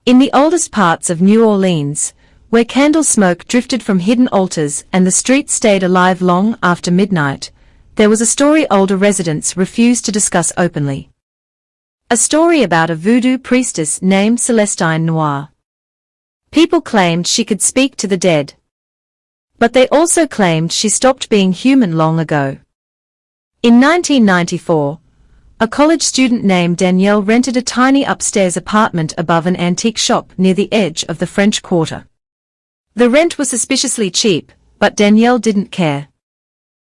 In the oldest parts of New Orleans, where candle smoke drifted from hidden altars and the streets stayed alive long after midnight, there was a story older residents refused to discuss openly. A story about a voodoo priestess named Celestine Noir. People claimed she could speak to the dead. But they also claimed she stopped being human long ago. In 1994, a college student named Danielle rented a tiny upstairs apartment above an antique shop near the edge of the French Quarter. The rent was suspiciously cheap, but Danielle didn't care.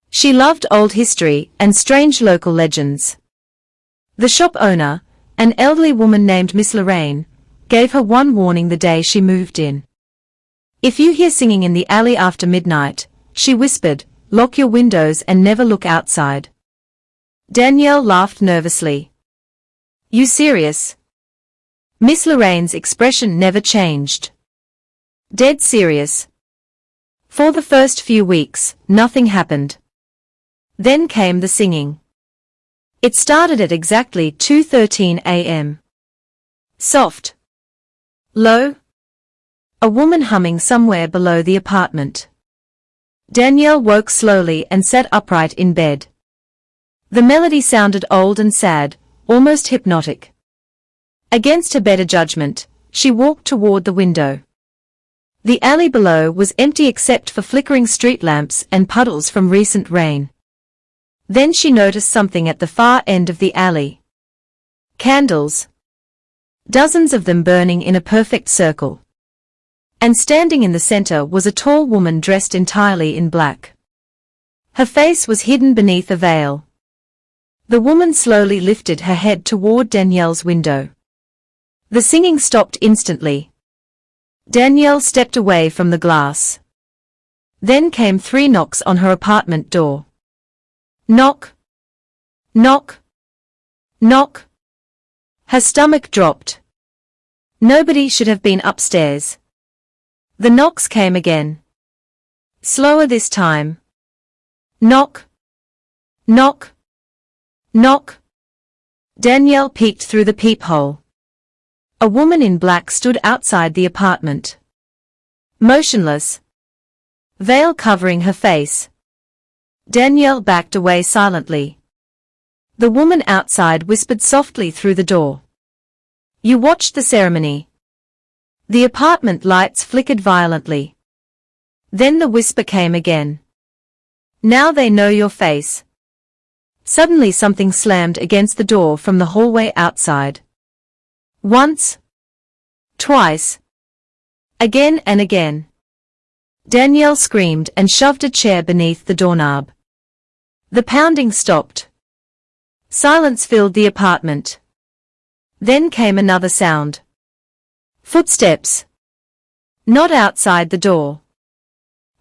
She loved old history and strange local legends. The shop owner, an elderly woman named Miss Lorraine, gave her one warning the day she moved in. "If you hear singing in the alley after midnight," she whispered, "lock your windows and never look outside." Danielle laughed nervously. "You serious?" Miss Lorraine's expression never changed. "Dead serious." For the first few weeks, nothing happened. Then came the singing. It started at exactly 2:13 a.m. Soft. Low. A woman humming somewhere below the apartment. Danielle woke slowly and sat upright in bed. The melody sounded old and sad, almost hypnotic. Against her better judgment, she walked toward the window. The alley below was empty except for flickering street lamps and puddles from recent rain. Then she noticed something at the far end of the alley. Candles. Dozens of them burning in a perfect circle. And standing in the center was a tall woman dressed entirely in black. Her face was hidden beneath a veil. The woman slowly lifted her head toward Danielle's window. The singing stopped instantly. Danielle stepped away from the glass. Then came 3 knocks on her apartment door. Knock. Knock. Knock. Her stomach dropped. Nobody should have been upstairs. The knocks came again. Slower this time. Knock. Knock. Knock. Danielle peeked through the peephole. A woman in black stood outside the apartment. Motionless. Veil covering her face. Danielle backed away silently. The woman outside whispered softly through the door. "You watched the ceremony." The apartment lights flickered violently. Then the whisper came again. "Now they know your face." Suddenly something slammed against the door from the hallway outside. Once. Twice. Again and again. Danielle screamed and shoved a chair beneath the doorknob. The pounding stopped. Silence filled the apartment. Then came another sound. Footsteps. Not outside the door.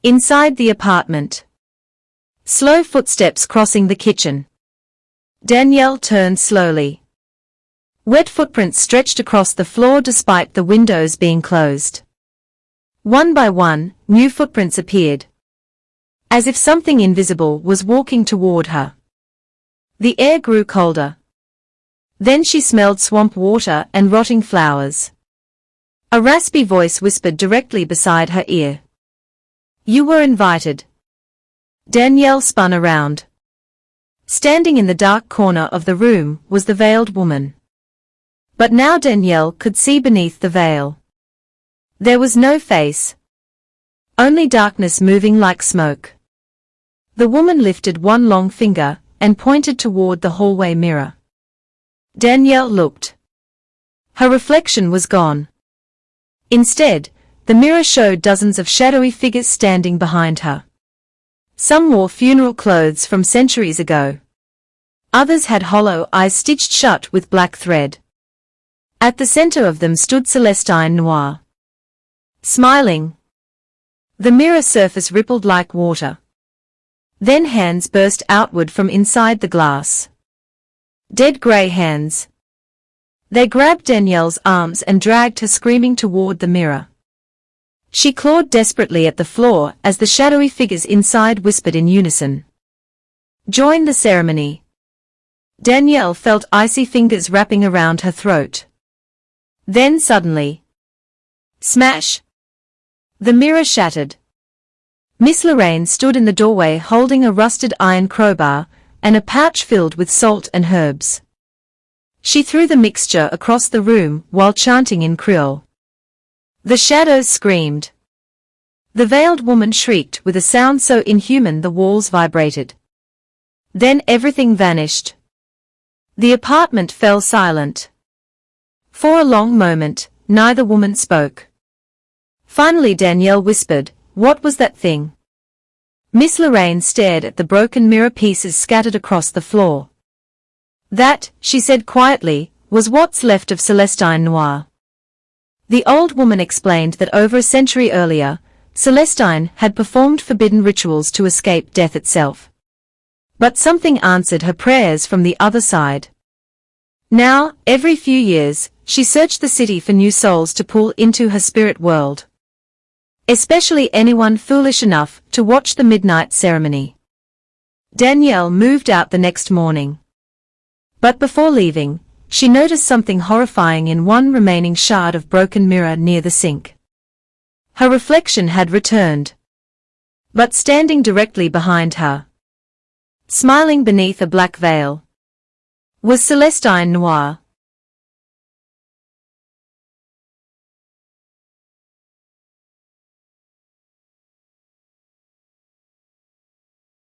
Inside the apartment. Slow footsteps crossing the kitchen. Danielle turned slowly. Wet footprints stretched across the floor despite the windows being closed. One by one, new footprints appeared. As if something invisible was walking toward her. The air grew colder. Then she smelled swamp water and rotting flowers. A raspy voice whispered directly beside her ear. "You were invited." Danielle spun around. Standing in the dark corner of the room was the veiled woman. But now Danielle could see beneath the veil. There was no face. Only darkness moving like smoke. The woman lifted one long finger and pointed toward the hallway mirror. Danielle looked. Her reflection was gone. Instead, the mirror showed dozens of shadowy figures standing behind her. Some wore funeral clothes from centuries ago. Others had hollow eyes stitched shut with black thread. At the center of them stood Celestine Noir. Smiling. The mirror surface rippled like water. Then hands burst outward from inside the glass. Dead gray hands. They grabbed Danielle's arms and dragged her screaming toward the mirror. She clawed desperately at the floor as the shadowy figures inside whispered in unison. "Join the ceremony." Danielle felt icy fingers wrapping around her throat. Then suddenly, Smash! The mirror shattered. Miss Lorraine stood in the doorway holding a rusted iron crowbar and a pouch filled with salt and herbs. She threw the mixture across the room while chanting in Creole. The shadows screamed. The veiled woman shrieked with a sound so inhuman the walls vibrated. Then everything vanished. The apartment fell silent. For a long moment, neither woman spoke. Finally Danielle whispered, "What was that thing?" Miss Lorraine stared at the broken mirror pieces scattered across the floor. "That," she said quietly, "was what's left of Celestine Noir." The old woman explained that over a century earlier, Celestine had performed forbidden rituals to escape death itself. But something answered her prayers from the other side. Now, every few years, she searched the city for new souls to pull into her spirit world. Especially anyone foolish enough to watch the midnight ceremony. Danielle moved out the next morning. But before leaving, she noticed something horrifying in one remaining shard of broken mirror near the sink. Her reflection had returned. But standing directly behind her, smiling beneath a black veil, was Celestine Noir.